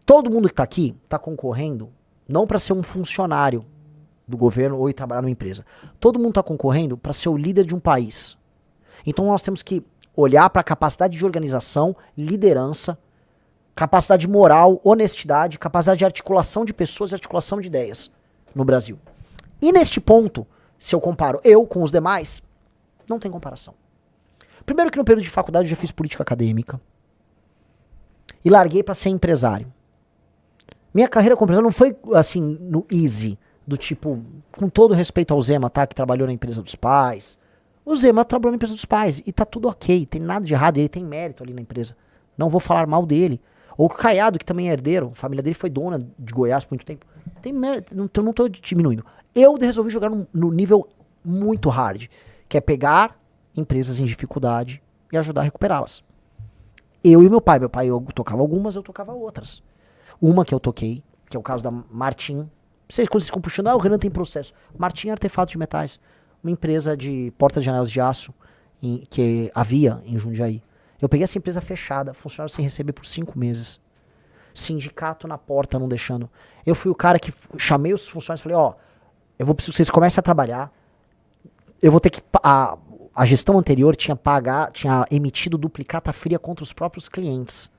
Todo mundo que tá aqui tá concorrendo não para ser um funcionário do governo ou ir trabalhar numa empresa. Todo mundo tá concorrendo para ser o líder de um país. Então nós temos que olhar para a capacidade de organização, liderança, capacidade moral, honestidade, capacidade de articulação de pessoas e articulação de ideias no Brasil. E neste ponto, se eu comparo eu com os demais, não tem comparação. Primeiro que no período de faculdade eu já fiz política acadêmica e larguei para ser empresário. Minha carreira como empresário não foi assim no easy, do tipo, com todo respeito ao Zema, tá, que trabalhou na empresa dos pais. O Zema trabalhou na empresa dos pais e tá tudo ok, tem nada de errado, ele tem mérito ali na empresa. Não vou falar mal dele. Ou o Caiado, que também é herdeiro, a família dele foi dona de Goiás por muito tempo. Tem mérito, não tô diminuindo. Eu resolvi jogar no nível muito hard, que é pegar empresas em dificuldade e ajudar a recuperá-las. Eu e meu pai eu tocava algumas, eu tocava outras. Uma que eu toquei, que é o caso da Martim. Vocês quando vocês ficam puxando, o Renan tem processo. Martim é Artefatos de Metais, uma empresa de portas e janelas de aço que havia em Jundiaí. Eu peguei essa empresa fechada, funcionário sem receber por 5 meses. Sindicato na porta, não deixando. Eu fui o cara que chamei os funcionários e falei, ó, eu vou precisar que vocês comecem a trabalhar. Eu vou ter que... A gestão anterior tinha emitido duplicata fria contra os próprios clientes.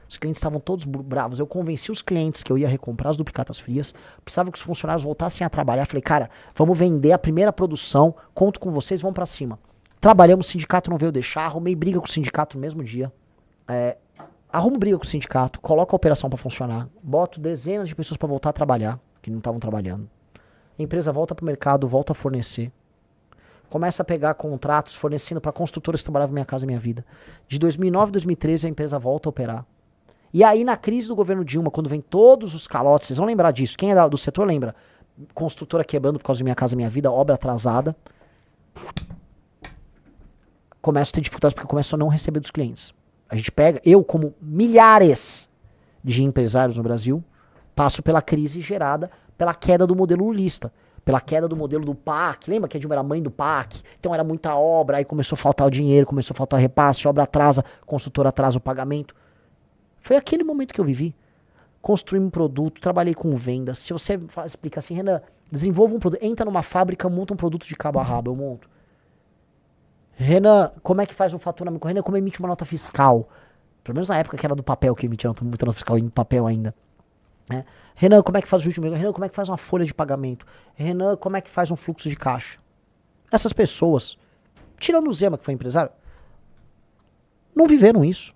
Os clientes estavam todos bravos. Eu convenci os clientes que eu ia recomprar as duplicatas frias. Precisava que os funcionários voltassem a trabalhar. Falei, cara, vamos vender a primeira produção. Conto com vocês, vamos pra cima. Trabalhamos, o sindicato não veio deixar. Arrumei briga com o sindicato no mesmo dia. Arrumo briga com o sindicato. Coloco a operação pra funcionar. Boto dezenas de pessoas pra voltar a trabalhar, que não estavam trabalhando. A empresa volta pro mercado, volta a fornecer. Começa a pegar contratos fornecendo para construtoras que trabalhavam Minha Casa Minha Vida. De 2009 a 2013 a empresa volta a operar. E aí na crise do governo Dilma, quando vem todos os calotes, vocês vão lembrar disso, quem é do setor lembra, construtora quebrando por causa de Minha Casa Minha Vida, obra atrasada. Começo a ter dificuldades porque eu começo a não receber dos clientes. A gente pega, eu como milhares de empresários no Brasil, passo pela crise gerada pela queda do modelo lulista. Pela queda do modelo do PAC, lembra que a Dilma era mãe do PAC? Então era muita obra, aí começou a faltar o dinheiro, começou a faltar repasse, obra atrasa, construtora atrasa o pagamento. Foi aquele momento que eu vivi. Construí um produto, trabalhei com vendas. Se você explica assim, Renan, desenvolva um produto, entra numa fábrica, monta um produto de cabo a rabo, eu monto. Renan, como é que faz um faturamento? Renan, como emite uma nota fiscal? Pelo menos na época que era do papel que emitia muita nota fiscal, em papel ainda. Né? Renan, como é que faz o juros de Renan, como é que faz uma folha de pagamento? Renan, como é que faz um fluxo de caixa? Essas pessoas, tirando o Zema, que foi empresário, não viveram isso.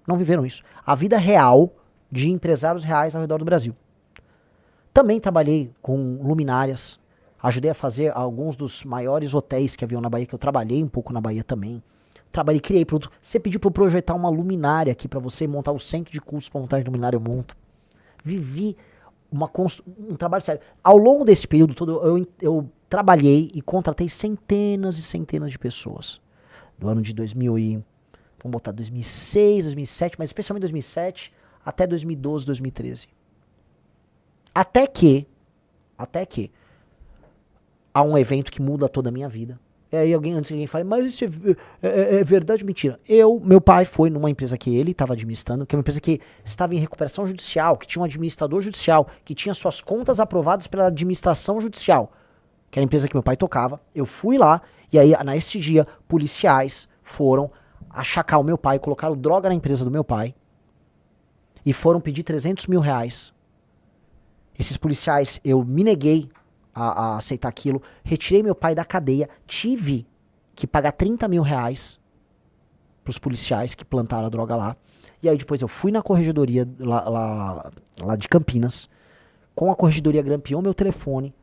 Não viveram isso. A vida real de empresários reais ao redor do Brasil. Também trabalhei com luminárias. Ajudei a fazer alguns dos maiores hotéis que haviam na Bahia, que eu trabalhei um pouco na Bahia também. Trabalhei, criei produto. Você pediu para eu projetar uma luminária aqui para você montar o centro de cursos para montagem de luminária, eu monto. Vivi um trabalho sério. Ao longo desse período todo, eu trabalhei e contratei centenas e centenas de pessoas. No ano de vamos botar 2006, 2007, mas especialmente 2007, até 2012, 2013. Até que há um evento que muda toda a minha vida. E aí antes que alguém fale, mas isso é verdade ou mentira? Meu pai foi numa empresa que ele estava administrando, que é uma empresa que estava em recuperação judicial, que tinha um administrador judicial, que tinha suas contas aprovadas pela administração judicial, que era a empresa que meu pai tocava. Eu fui lá, e aí nesse dia, policiais foram achacar o meu pai, colocaram droga na empresa do meu pai, e foram pedir 300 mil reais. Esses policiais, eu me neguei a aceitar aquilo, retirei meu pai da cadeia, tive que pagar 30 mil reais pros policiais que plantaram a droga lá, e aí depois eu fui na corregedoria lá de Campinas, com a corregedoria grampeou meu telefone,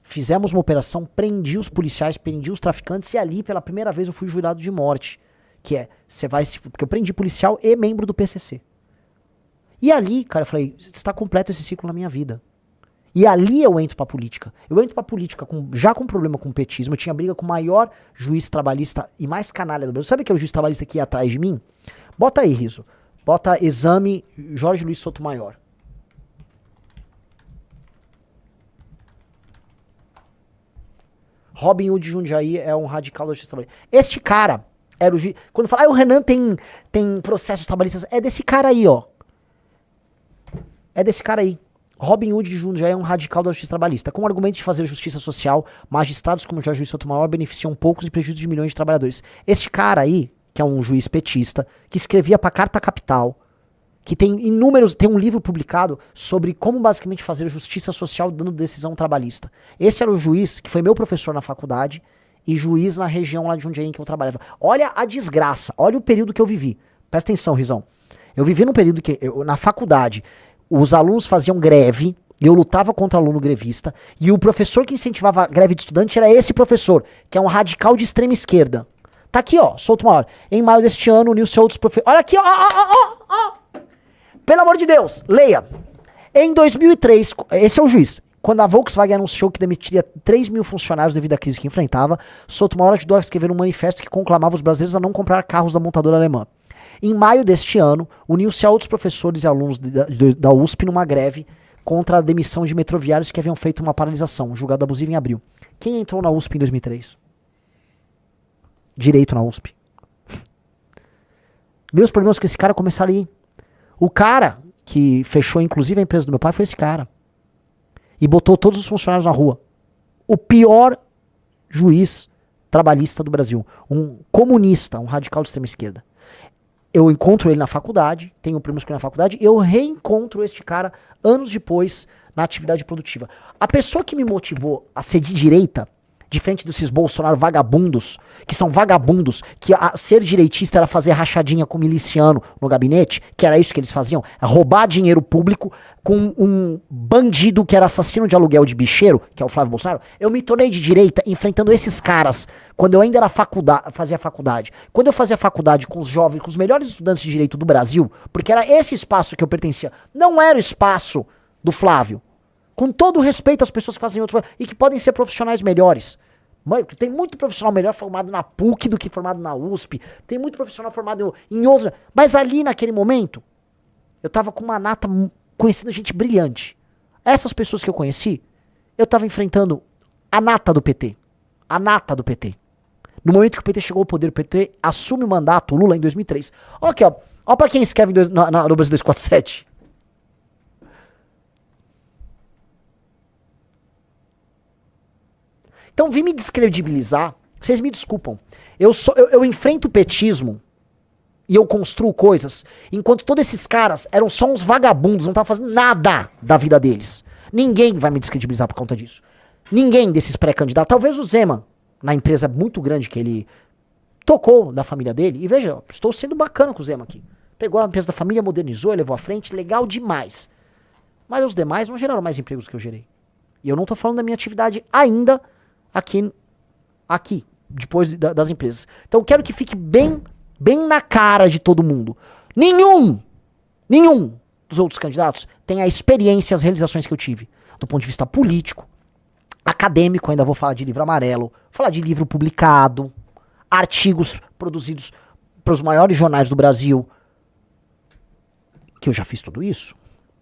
fizemos uma operação, prendi os policiais, prendi os traficantes, e ali pela primeira vez eu fui jurado de morte, que é, porque eu prendi policial e membro do PCC. E ali, cara, eu falei, está completo esse ciclo na minha vida. E ali eu entro pra política. Eu entro pra política já com problema com o petismo. Eu tinha briga com o maior juiz trabalhista e mais canalha do Brasil. Sabe que é o juiz trabalhista que ia atrás de mim? Bota aí, Riso. Bota exame Jorge Luiz Sotomayor. Robin Hood Jundiaí é um radical da justiça trabalhista. Este cara era o juiz. Quando fala, o Renan tem processos trabalhistas. É desse cara aí, ó. é desse cara aí. Robin Hood de Jundiaí é um radical da justiça trabalhista. Com o argumento de fazer justiça social, magistrados como Jorge Luiz Sotomayor beneficiam poucos e prejudicam de milhões de trabalhadores. Este cara aí, que é um juiz petista, que escrevia pra Carta Capital, que tem tem um livro publicado sobre como basicamente fazer justiça social dando decisão trabalhista. Esse era o juiz que foi meu professor na faculdade e juiz na região lá de Jundiaí em que eu trabalhava. Olha a desgraça, olha o período que eu vivi. Presta atenção, Rizão. Eu vivi num período que, na faculdade, os alunos faziam greve, e eu lutava contra aluno grevista, e o professor que incentivava a greve de estudante era esse professor, que é um radical de extrema esquerda. Tá aqui, ó, solta uma hora. Em maio deste ano, uniu-se a outros professores. Olha aqui, ó. Pelo amor de Deus, leia. Em 2003, esse é o juiz. Quando a Volkswagen anunciou que demitiria 3 mil funcionários devido à crise que enfrentava, Sotomayor ajudou a escrever um manifesto que conclamava os brasileiros a não comprar carros da montadora alemã. Em maio deste ano, uniu-se a outros professores e alunos da USP numa greve contra a demissão de metroviários que haviam feito uma paralisação, julgada abusiva em abril. Quem entrou na USP em 2003? Direito na USP. Meus problemas com esse cara começaram aí. O cara que fechou inclusive a empresa do meu pai foi esse cara. E botou todos os funcionários na rua. O pior juiz trabalhista do Brasil. Um comunista, um radical de extrema esquerda. Eu encontro ele na faculdade, tenho primos com ele na faculdade, e eu reencontro este cara anos depois na atividade produtiva. A pessoa que me motivou a ser de direita, de frente desses Bolsonaro vagabundos, que são vagabundos, que ser direitista era fazer rachadinha com miliciano no gabinete, que era isso que eles faziam, é roubar dinheiro público com um bandido que era assassino de aluguel de bicheiro, que é o Flávio Bolsonaro. Eu me tornei de direita enfrentando esses caras quando eu ainda era fazia faculdade. Quando eu fazia faculdade com os jovens, com os melhores estudantes de direito do Brasil, porque era esse espaço que eu pertencia, não era o espaço do Flávio. Com todo o respeito às pessoas que fazem outro e que podem ser profissionais melhores. Tem muito profissional melhor formado na PUC do que formado na USP. Tem muito profissional formado em outros. Mas ali naquele momento, eu tava com uma nata, conhecendo gente brilhante. Essas pessoas que eu conheci, eu tava enfrentando a nata do PT. A nata do PT. No momento que o PT chegou ao poder, o PT assume o mandato, o Lula, em 2003. Olha aqui, ó. Olha pra quem escreve no Brasil 247. Então, vim me descredibilizar. Vocês me desculpam. Eu enfrento o petismo e eu construo coisas, enquanto todos esses caras eram só uns vagabundos, não estavam fazendo nada da vida deles. Ninguém vai me descredibilizar por conta disso. Ninguém desses pré-candidatos. Talvez o Zema, na empresa muito grande que ele tocou da família dele. E veja, estou sendo bacana com o Zema aqui. Pegou a empresa da família, modernizou, levou à frente, legal demais. Mas os demais não geraram mais empregos que eu gerei. E eu não estou falando da minha atividade ainda aqui, depois das empresas. Então eu quero que fique bem na cara de todo mundo. Nenhum dos outros candidatos tem a experiência e as realizações que eu tive. Do ponto de vista político, acadêmico, ainda vou falar de livro amarelo, falar de livro publicado, artigos produzidos para os maiores jornais do Brasil. Que eu já fiz tudo isso?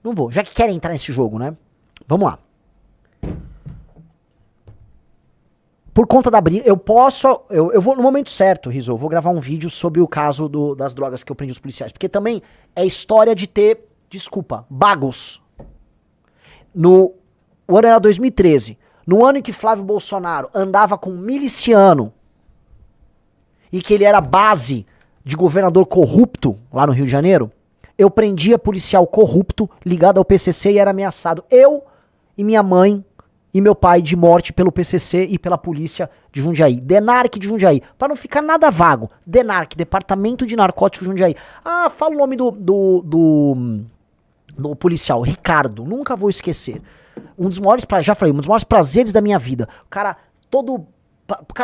Não vou. Já que querem entrar nesse jogo, né? Vamos lá. Por conta da briga, eu vou no momento certo, Rizzo, eu vou gravar um vídeo sobre o caso das drogas que eu prendi os policiais. Porque também é história de ter, bagos. O ano era 2013. No ano em que Flávio Bolsonaro andava com um miliciano e que ele era base de governador corrupto lá no Rio de Janeiro, eu prendia policial corrupto ligado ao PCC e era ameaçado. Eu e minha mãe e meu pai de morte pelo PCC e pela polícia de Jundiaí. DENARC de Jundiaí. Pra não ficar nada vago. DENARC, Departamento de Narcóticos de Jundiaí. Ah, fala o nome do policial. Ricardo. Nunca vou esquecer. Um dos maiores prazeres da minha vida. O cara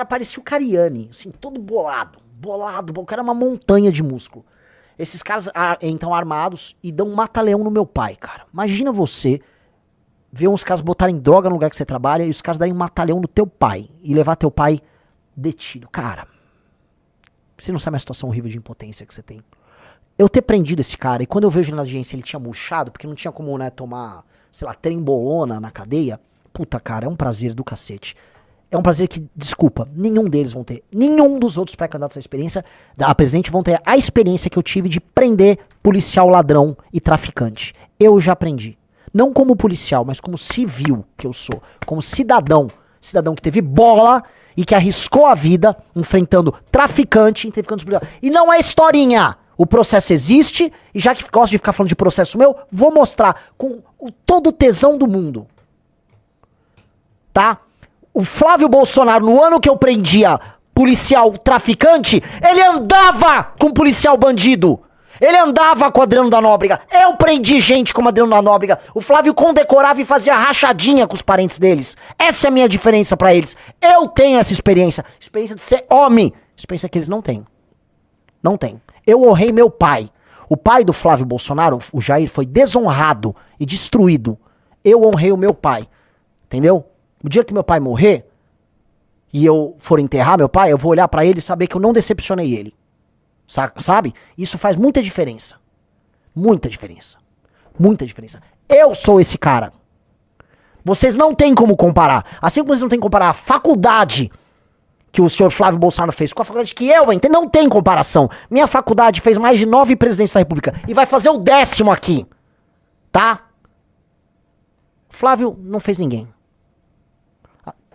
parecia o Cariani. Assim, todo bolado. O cara é uma montanha de músculo. Esses caras entram armados e dão um mata-leão no meu pai, cara. Imagina você ver uns caras botarem droga no lugar que você trabalha e os caras darem um mata-leão no teu pai e levar teu pai detido. Cara, você não sabe a situação horrível de impotência que você tem. Eu ter prendido esse cara e quando eu vejo ele na audiência ele tinha murchado, porque não tinha como, né, tomar, sei lá, trembolona na cadeia. Puta, cara, é um prazer do cacete. É um prazer que, desculpa, nenhum deles vão ter. Nenhum dos outros pré-candidatos a presidente vão ter a experiência que eu tive de prender policial ladrão e traficante. Eu já aprendi. Não como policial, mas como civil que eu sou. Como cidadão. Cidadão que teve bola e que arriscou a vida enfrentando traficante, e não é historinha. O processo existe, e já que gosto de ficar falando de processo meu, vou mostrar com todo o tesão do mundo. Tá? O Flávio Bolsonaro, no ano que eu prendia policial traficante, ele andava com policial bandido. Ele andava com o Adriano da Nóbrega. Eu prendi gente como Adriano da Nóbrega. O Flávio condecorava e fazia rachadinha com os parentes deles. Essa é a minha diferença pra eles. Eu tenho essa experiência. Experiência de ser homem. Experiência que eles não têm. Não tem. Eu honrei meu pai. O pai do Flávio Bolsonaro, o Jair, foi desonrado e destruído. Eu honrei o meu pai. Entendeu? O dia que meu pai morrer e eu for enterrar meu pai, eu vou olhar pra ele e saber que eu não decepcionei ele. Sabe? Isso faz muita diferença. Muita diferença. Muita diferença. Eu sou esse cara. Vocês não têm como comparar. Assim como vocês não têm como comparar a faculdade que o senhor Flávio Bolsonaro fez com a faculdade que eu entrei, não tem comparação. Minha faculdade fez mais de 9 presidentes da República e vai fazer o 10º aqui. Tá? Flávio não fez ninguém.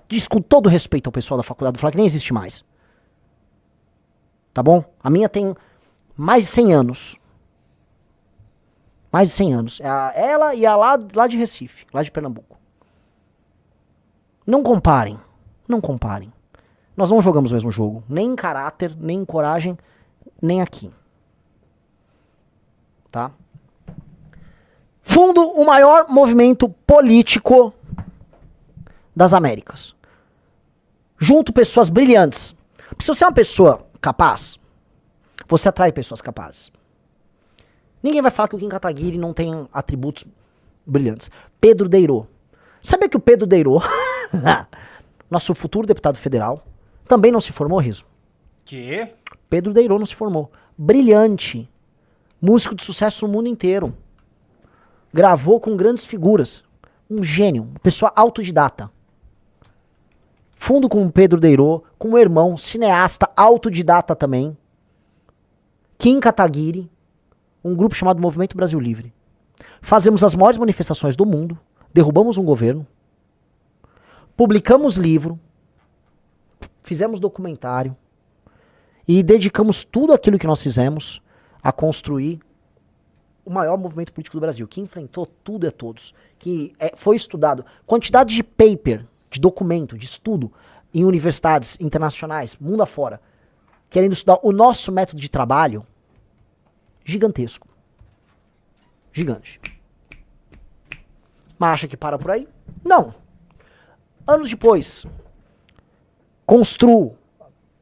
Diz com todo respeito ao pessoal da faculdade do Flávio que nem existe mais. Tá bom? A minha tem mais de 100 anos. Mais de 100 anos. Ela e a lá de Recife, lá de Pernambuco. Não comparem. Não comparem. Nós não jogamos o mesmo jogo. Nem em caráter, nem em coragem, nem aqui. Tá? Fundo o maior movimento político das Américas. Junto pessoas brilhantes. Se você é uma pessoa capaz, você atrai pessoas capazes. Ninguém vai falar que o Kim Kataguiri não tem atributos brilhantes. Pedro Deirô. Sabia que o Pedro Deirô, nosso futuro deputado federal, também não se formou, Riso? Que? Pedro Deirô não se formou. Brilhante. Músico de sucesso no mundo inteiro. Gravou com grandes figuras. Um gênio. Uma pessoa autodidata. Fundo com o Pedro Deirô, com o irmão, cineasta, autodidata também. Kim Kataguiri, um grupo chamado Movimento Brasil Livre. Fazemos as maiores manifestações do mundo, derrubamos um governo, publicamos livro, fizemos documentário e dedicamos tudo aquilo que nós fizemos a construir o maior movimento político do Brasil, que enfrentou tudo e todos, que foi estudado. Quantidade de paper, de documento, de estudo em universidades internacionais, mundo afora, querendo estudar o nosso método de trabalho, gigantesco. Gigante. Mas acha que para por aí? Não. Anos depois, construo.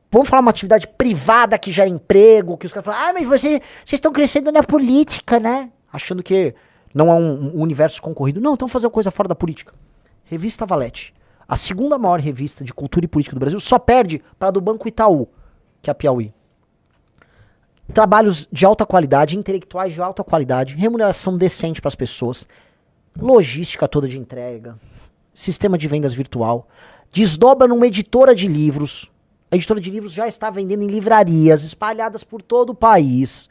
Vamos falar uma atividade privada que gera emprego, que os caras falam, mas vocês estão crescendo na política, né? Achando que não é um universo concorrido. Não, então fazer coisa fora da política. Revista Valete. A segunda maior revista de cultura e política do Brasil, só perde para a do Banco Itaú, que é a Piauí. Trabalhos de alta qualidade, intelectuais de alta qualidade, remuneração decente para as pessoas, logística toda de entrega, sistema de vendas virtual, desdobra numa editora de livros. A editora de livros já está vendendo em livrarias espalhadas por todo o país.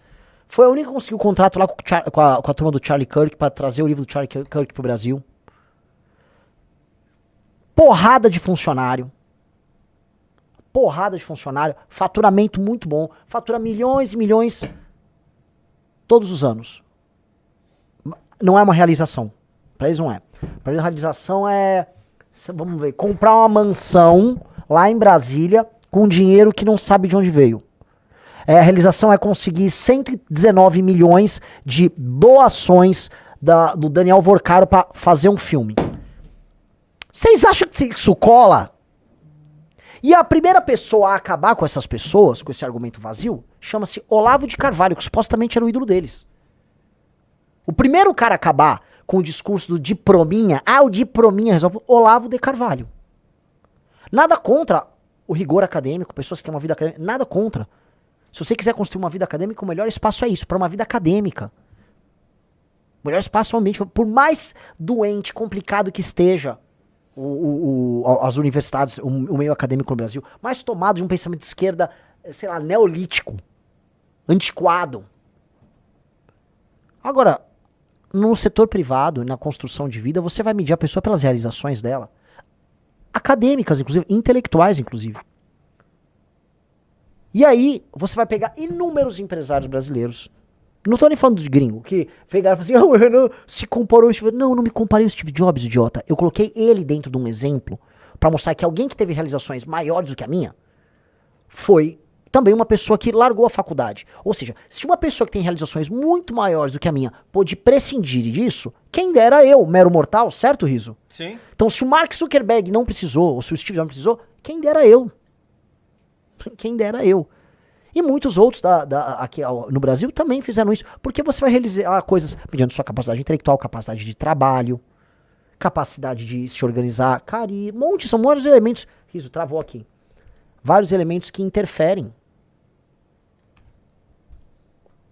Foi a única que conseguiu o contrato lá com a turma do Charlie Kirk para trazer o livro do Charlie Kirk para o Brasil. Porrada de funcionário. Porrada de funcionário. Faturamento muito bom. Fatura milhões e milhões todos os anos. Não é uma realização. Pra eles não é. Pra eles a realização é, vamos ver, comprar uma mansão lá em Brasília com dinheiro que não sabe de onde veio. A realização é conseguir 119 milhões de doações do Daniel Vorcaro pra fazer um filme. Vocês acham que isso cola? E a primeira pessoa a acabar com essas pessoas, com esse argumento vazio, chama-se Olavo de Carvalho, que supostamente era o ídolo deles. O primeiro cara a acabar com o discurso do diplominha, o diplominha resolve, Olavo de Carvalho. Nada contra o rigor acadêmico, pessoas que têm uma vida acadêmica, nada contra. Se você quiser construir uma vida acadêmica, o melhor espaço é isso, para uma vida acadêmica. O melhor espaço é o ambiente, por mais doente, complicado que esteja, as universidades, o meio acadêmico no Brasil, mais tomado de um pensamento de esquerda, sei lá, neolítico, antiquado. Agora, no setor privado, na construção de vida, você vai medir a pessoa pelas realizações dela. Acadêmicas, inclusive, intelectuais, inclusive. E aí, você vai pegar inúmeros empresários brasileiros. Não tô nem falando de gringo, que pegaram e falaram assim, o Renan se comparou ao Steve Jobs. Não, não me comparei ao Steve Jobs, idiota. Eu coloquei ele dentro de um exemplo pra mostrar que alguém que teve realizações maiores do que a minha foi também uma pessoa que largou a faculdade. Ou seja, se uma pessoa que tem realizações muito maiores do que a minha pôde prescindir disso, quem dera eu, mero mortal, certo, Riso? Sim. Então, se o Mark Zuckerberg não precisou, ou se o Steve Jobs não precisou, quem dera eu. Quem dera eu. E muitos outros aqui no Brasil também fizeram isso. Porque você vai realizar coisas mediante sua capacidade intelectual, capacidade de trabalho, capacidade de se organizar, são vários elementos. Riso, travou aqui. Vários elementos que interferem.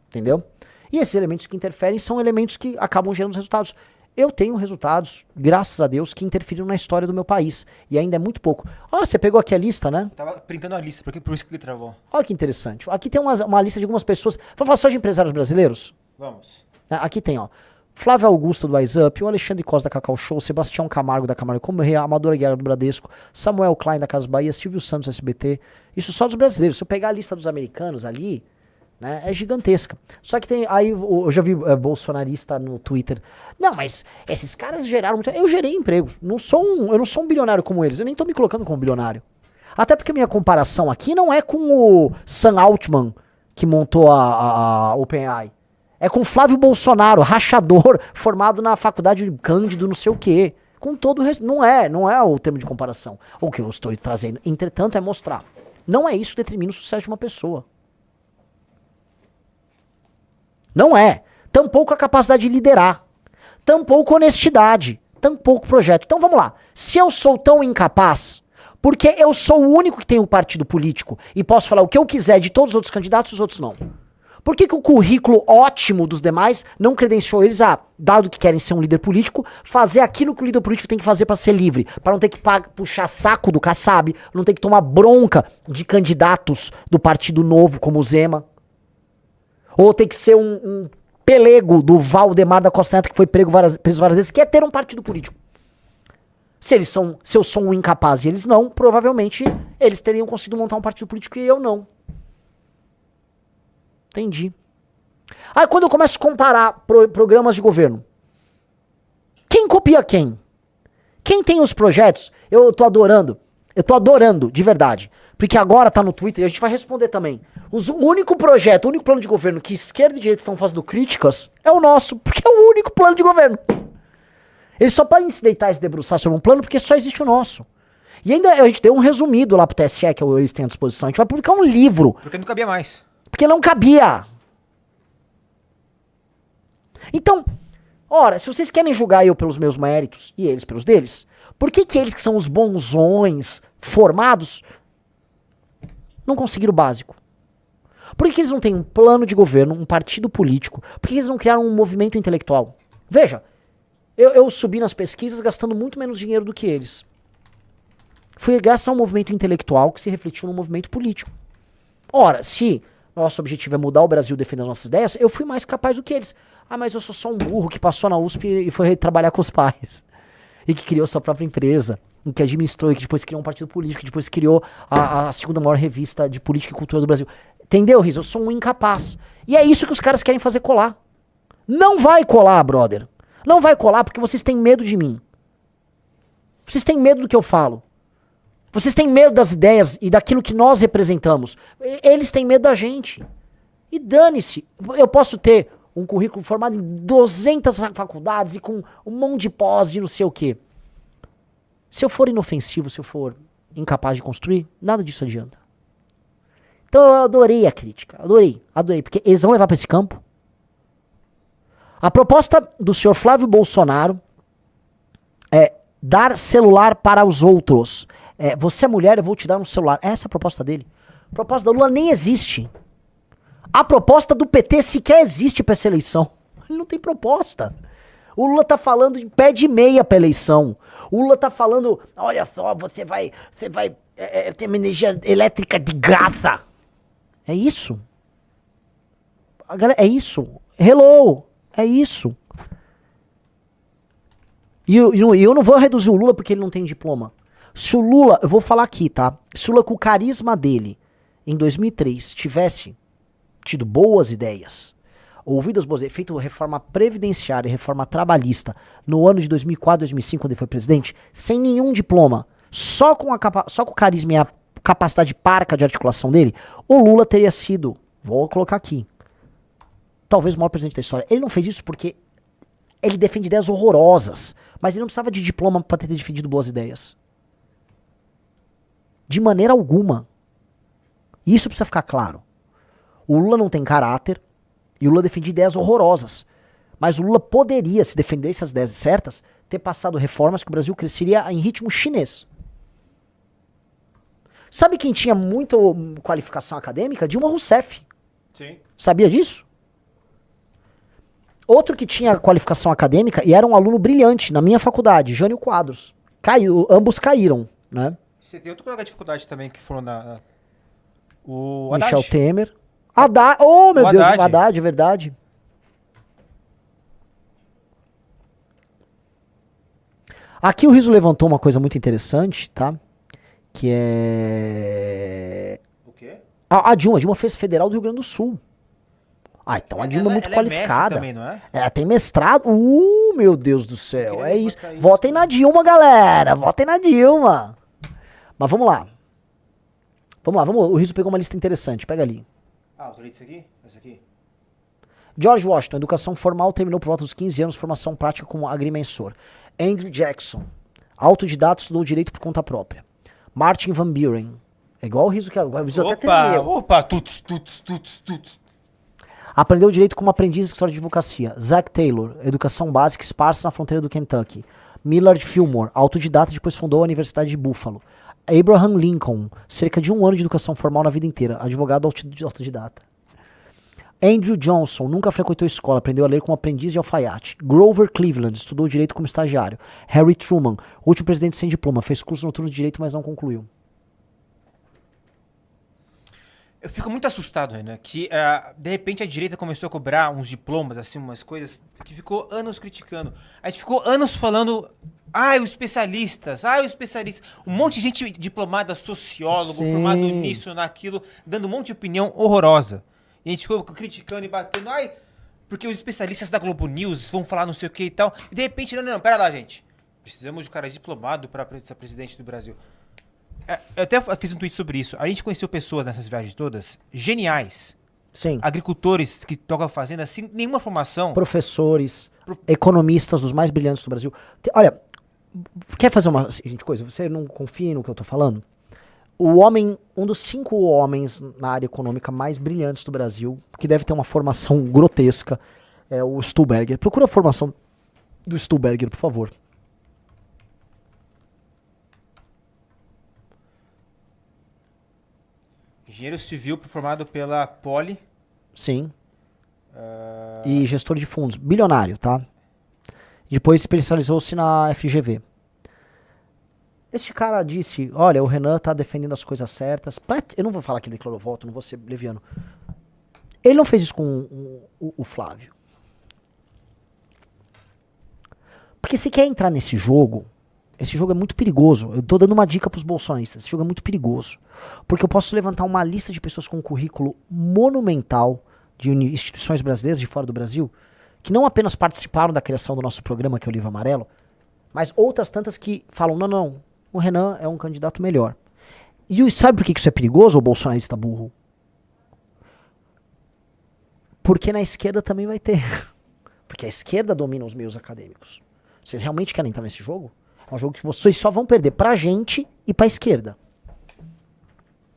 Entendeu? E esses elementos que interferem são elementos que acabam gerando resultados. Eu tenho resultados, graças a Deus, que interferiram na história do meu país. E ainda é muito pouco. Você pegou aqui a lista, né? Eu tava printando a lista, por isso que ele travou. Olha que interessante. Aqui tem uma lista de algumas pessoas. Vamos falar só de empresários brasileiros? Vamos. Aqui tem, ó. Flávio Augusto do WhatsApp, o Alexandre Costa da Cacau Show, Sebastião Camargo da Camargo Correia, Amadora Guerra do Bradesco, Samuel Klein da Casa Bahia, Silvio Santos SBT. Isso só dos brasileiros. Se eu pegar a lista dos americanos ali, né, é gigantesca. Só que tem, aí eu já vi bolsonarista no Twitter. Não, mas esses caras geraram muito. Eu gerei empregos. Eu não sou um bilionário como eles. Eu nem tô me colocando como bilionário. Até porque a minha comparação aqui não é com o Sam Altman, que montou a OpenAI. É com Flávio Bolsonaro, rachador, formado na faculdade Cândido, não sei o quê. Com todo o resto. Não é o termo de comparação. O que eu estou trazendo, entretanto, é mostrar. Não é isso que determina o sucesso de uma pessoa. Não é. Tampouco a capacidade de liderar. Tampouco honestidade. Tampouco projeto. Então vamos lá. Se eu sou tão incapaz, porque eu sou o único que tem um partido político e posso falar o que eu quiser de todos os outros candidatos, os outros não. Por que o currículo ótimo dos demais não credenciou eles a, dado que querem ser um líder político, fazer aquilo que o líder político tem que fazer para ser livre? Para não ter que puxar saco do Kassab, não ter que tomar bronca de candidatos do Partido Novo, como o Zema. Ou ter que ser um pelego do Valdemar da Costa Neto, que foi preso várias vezes, que é ter um partido político. Se eu sou um incapaz e eles não, provavelmente eles teriam conseguido montar um partido político e eu não. Entendi. Aí quando eu começo a comparar programas de governo, quem copia quem? Quem tem os projetos? Eu tô adorando, de verdade. Porque agora tá no Twitter e a gente vai responder também. O único projeto, o único plano de governo que esquerda e direita estão fazendo críticas é o nosso, porque é o único plano de governo. Eles só podem se deitar e se debruçar sobre um plano porque só existe o nosso. E ainda a gente deu um resumido lá pro TSE que eles têm à disposição. A gente vai publicar um livro. Porque não cabia mais. Porque não cabia. Então, ora, se vocês querem julgar eu pelos meus méritos e eles pelos deles, por que eles que são os bonzões, formados, não conseguiram o básico? Por que eles não têm um plano de governo, um partido político? Por que eles não criaram um movimento intelectual? Veja, eu subi nas pesquisas gastando muito menos dinheiro do que eles. Fui gastar um movimento intelectual que se refletiu no movimento político. Ora, se nosso objetivo é mudar o Brasil, defender as nossas ideias, eu fui mais capaz do que eles. Mas eu sou só um burro que passou na USP e foi trabalhar com os pais. E que criou sua própria empresa. E que administrou, e que depois criou um partido político, que depois criou a segunda maior revista de política e cultura do Brasil. Entendeu, Riz? Eu sou um incapaz. E é isso que os caras querem fazer colar. Não vai colar, brother. Não vai colar porque vocês têm medo de mim. Vocês têm medo do que eu falo. Vocês têm medo das ideias e daquilo que nós representamos. Eles têm medo da gente. E dane-se. Eu posso ter um currículo formado em 200 faculdades e com um monte de pós de não sei o quê. Se eu for inofensivo, se eu for incapaz de construir, nada disso adianta. Então eu adorei a crítica. Adorei. Porque eles vão levar para esse campo. A proposta do senhor Flávio Bolsonaro é dar celular para os outros. Você é mulher, eu vou te dar um celular. Essa é a proposta dele. A proposta da Lula nem existe. A proposta do PT sequer existe para essa eleição. Ele não tem proposta. O Lula tá falando de pé de meia pra eleição. O Lula tá falando, olha só, você vai ter uma energia elétrica de graça. É isso. É isso. Hello. É isso. E eu não vou reduzir o Lula porque ele não tem diploma. Se o Lula, eu vou falar aqui, tá? Se o Lula com o carisma dele, em 2003, tivesse tido boas ideias, ouvido as boas ideias, feito reforma previdenciária e reforma trabalhista no ano de 2004, 2005, quando ele foi presidente, sem nenhum diploma, só com o carisma e a capacidade parca de articulação dele, o Lula teria sido, vou colocar aqui, talvez o maior presidente da história. Ele não fez isso porque ele defende ideias horrorosas, mas ele não precisava de diploma para ter defendido boas ideias. De maneira alguma. Isso precisa ficar claro. O Lula não tem caráter e o Lula defende ideias horrorosas. Mas o Lula poderia, se defendesse as ideias certas, ter passado reformas que o Brasil cresceria em ritmo chinês. Sabe quem tinha muita qualificação acadêmica? Dilma Rousseff. Sim. Sabia disso? Outro que tinha qualificação acadêmica e era um aluno brilhante na minha faculdade, Jânio Quadros. Ambos caíram, né? Você tem outro colega de dificuldade também que foram o Haddad. Michel Temer. Haddad. Oh, meu O Deus, Haddad. o Haddad, é verdade. Aqui o Riso levantou uma coisa muito interessante, tá? Que é... O quê? A Dilma fez Federal do Rio Grande do Sul. Ah, então a Dilma é muito qualificada. Também, não é? Ela tem mestrado. Meu Deus do céu. É isso. Isso. Votem na Dilma, galera. Votem na Dilma. Mas vamos lá. O Riso pegou uma lista interessante. Pega ali. Ah, eu tô isso aqui? Esse aqui? George Washington, educação formal, terminou por volta dos 15 anos, formação prática como agrimensor. Andrew Jackson, autodidata, estudou direito por conta própria. Martin Van Buren, é igual o Riso que o Riso até tremeu. Opa, tuts. Aprendeu direito como aprendiz de história de advocacia. Zach Taylor, educação básica esparsa na fronteira do Kentucky. Millard Fillmore, autodidata, depois fundou a Universidade de Buffalo. Abraham Lincoln, cerca de 1 ano de educação formal na vida inteira, advogado autodidata. Andrew Johnson, nunca frequentou escola, aprendeu a ler como aprendiz de alfaiate. Grover Cleveland, estudou direito como estagiário. Harry Truman, último presidente sem diploma, fez curso noturno de direito, mas não concluiu. Eu fico muito assustado, Renan, que de repente a direita começou a cobrar uns diplomas, assim, umas coisas que ficou anos criticando. A gente ficou anos falando, os especialistas. Um monte de gente diplomada, sociólogo, Sim. formado nisso, naquilo, dando um monte de opinião horrorosa. E a gente ficou criticando e batendo, porque os especialistas da Globo News vão falar não sei o que e tal. E de repente, não, pera lá, gente. Precisamos de um cara diplomado para ser presidente do Brasil. Eu até fiz um tweet sobre isso. A gente conheceu pessoas nessas viagens todas, geniais. Sim. Agricultores que tocam a fazenda sem nenhuma formação. Professores, economistas dos mais brilhantes do Brasil. Olha, quer fazer uma seguinte coisa? Você não confia no que eu tô falando? Um dos 5 homens na área econômica mais brilhantes do Brasil, que deve ter uma formação grotesca, é o Stuhlberger. Procura a formação do Stuhlberger, por favor. Engenheiro civil formado pela Poli. Sim. E gestor de fundos. Bilionário, tá? Depois especializou-se na FGV. Este cara disse, olha, o Renan tá defendendo as coisas certas. Eu não vou falar que ele declarou voto, não vou ser leviano. Ele não fez isso com o Flávio. Porque se quer entrar nesse jogo, esse jogo é muito perigoso. Eu tô dando uma dica pros bolsonaristas. Esse jogo é muito perigoso. Porque eu posso levantar uma lista de pessoas com um currículo monumental de instituições brasileiras de fora do Brasil, que não apenas participaram da criação do nosso programa, que é o Livro Amarelo, mas outras tantas que falam, não, o Renan é um candidato melhor. E sabe por que isso é perigoso, o bolsonarista burro? Porque na esquerda também vai ter. Porque a esquerda domina os meios acadêmicos. Vocês realmente querem entrar nesse jogo? É um jogo que vocês só vão perder pra gente e pra esquerda.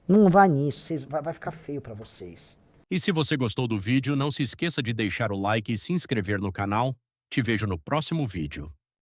Não vai nisso, vai ficar feio pra vocês. E se você gostou do vídeo, não se esqueça de deixar o like e se inscrever no canal. Te vejo no próximo vídeo.